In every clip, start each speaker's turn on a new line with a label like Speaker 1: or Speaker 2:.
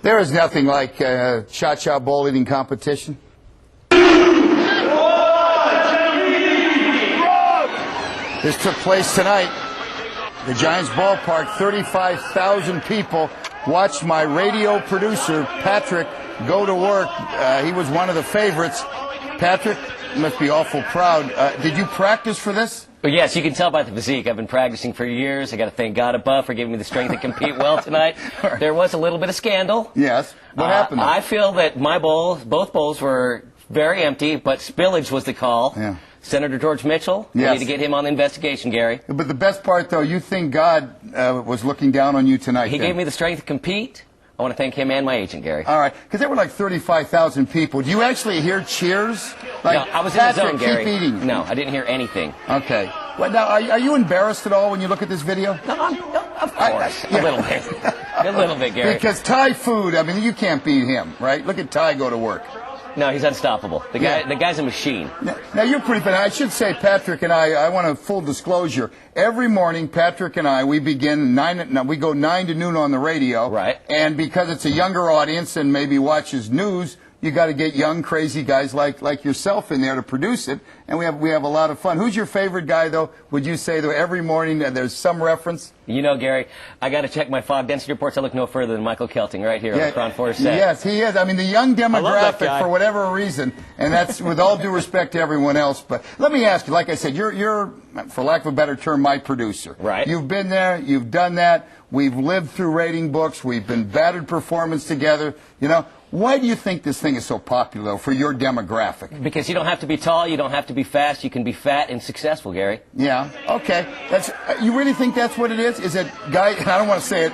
Speaker 1: There is nothing like cha-cha bowl eating competition. This took place tonight. The Giants ballpark, 35,000 people watched my radio producer, Patrick, go to work. He was one of the favorites. Patrick, you must be awful proud. Did you practice for this?
Speaker 2: Well, yes, you can tell by the physique. I've been practicing for years. I got to thank God above for giving me the strength to compete well tonight. There was a little bit of scandal.
Speaker 1: Yes. What happened?
Speaker 2: I feel that my bowls, both bowls, were very empty, but spillage was the call.
Speaker 1: Yeah.
Speaker 2: Senator George Mitchell, we need to get him on the investigation, Gary.
Speaker 1: But the best part, though, you think God was looking down on you tonight.
Speaker 2: He gave me the strength to compete. I want to thank him and my agent, Gary.
Speaker 1: All right, because there were like 35,000 people. Do you actually hear cheers? Like,
Speaker 2: no, I was in the zone, Gary.
Speaker 1: Keep eating.
Speaker 2: No, I didn't hear anything.
Speaker 1: Okay. Well, now, are you embarrassed at all when you look at this video?
Speaker 2: No, of course. A little bit. A little bit, Gary.
Speaker 1: Because Thai food, I mean, you can't beat him, right? Look at Thai go to work.
Speaker 2: No, he's unstoppable. The guy's a machine.
Speaker 1: Now, you're pretty bad. I should say, Patrick and I want a full disclosure. Every morning, Patrick and I, we begin we go 9 to noon on the radio.
Speaker 2: Right.
Speaker 1: And because it's a younger audience and maybe watches news, you got to get young, crazy guys like yourself in there to produce it. And we have a lot of fun. Who's your favorite guy, though? Would you say, though, every morning there's some reference?
Speaker 2: You know, Gary, I got to check my fog density reports. I look no further than Michael Kelting right here on the KRON 4's set.
Speaker 1: Yes, he is. I mean, the young demographic, for whatever reason, and that's with all due respect to everyone else. But let me ask you, like I said, you're, for lack of a better term, my producer.
Speaker 2: Right.
Speaker 1: You've been there. You've done that. We've lived through rating books. We've been battered performance together. You know, why do you think this thing is so popular, though, for your demographic?
Speaker 2: Because you don't have to be tall. You don't have to be fast. You can be fat and successful, Gary.
Speaker 1: Yeah. Okay. You really think that's what it is? Is it, guy? I don't want to say it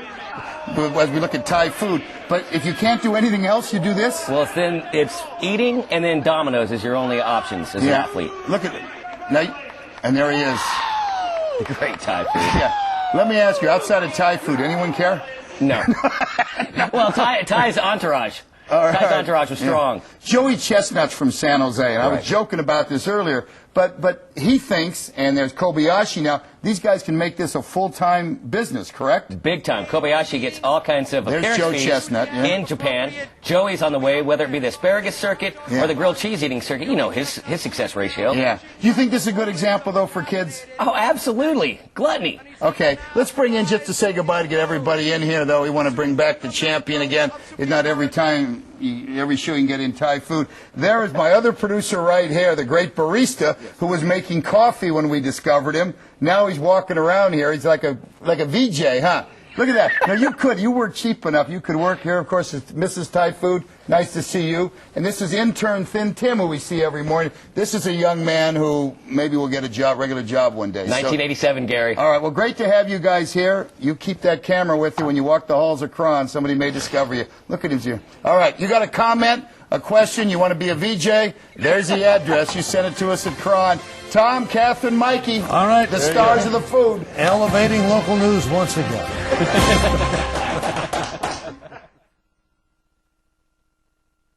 Speaker 1: as we look at Thai food, but if you can't do anything else, you do this?
Speaker 2: Well, then it's eating, and then dominoes is your only options as an athlete.
Speaker 1: Look at it. Now, and there he is.
Speaker 2: Great Thai food.
Speaker 1: Yeah. Let me ask you, outside of Thai food, anyone care?
Speaker 2: No. Well, Thai's entourage. Thai's entourage was strong.
Speaker 1: Joey Chestnut's from San Jose, and I was joking about this earlier, but he thinks, and there's Kobayashi now, these guys can make this a full-time business, correct?
Speaker 2: Big time. Kobayashi gets all kinds of appearance fees in Japan. Joey's on the way, whether it be the asparagus circuit or the grilled cheese eating circuit. You know his success ratio.
Speaker 1: Yeah. Do you think this is a good example, though, for kids?
Speaker 2: Oh, absolutely. Gluttony.
Speaker 1: Okay. Let's bring in, just to say goodbye, to get everybody in here, though. We want to bring back the champion again. It's not every time, every show you can get in Thai food. There is my other producer right here, the great barista, who was making coffee when we discovered him. Now he's walking around here. He's like a VJ, huh? Look at that. Now, you weren't cheap enough. You could work here. Of course, it's Mrs. Thai Food. Nice to see you. And this is intern Thin Tim, who we see every morning. This is a young man who maybe will get a job, regular job one day.
Speaker 2: 1987, Gary.
Speaker 1: All right. Well, great to have you guys here. You keep that camera with you when you walk the halls of KRON. Somebody may discover you. Look at him here. All right. You got a comment, a question, you want to be a VJ? There's the address. You send it to us at KRON. Tom, Catherine, Mikey.
Speaker 3: All right.
Speaker 1: The stars of the food.
Speaker 3: Elevating local news once again.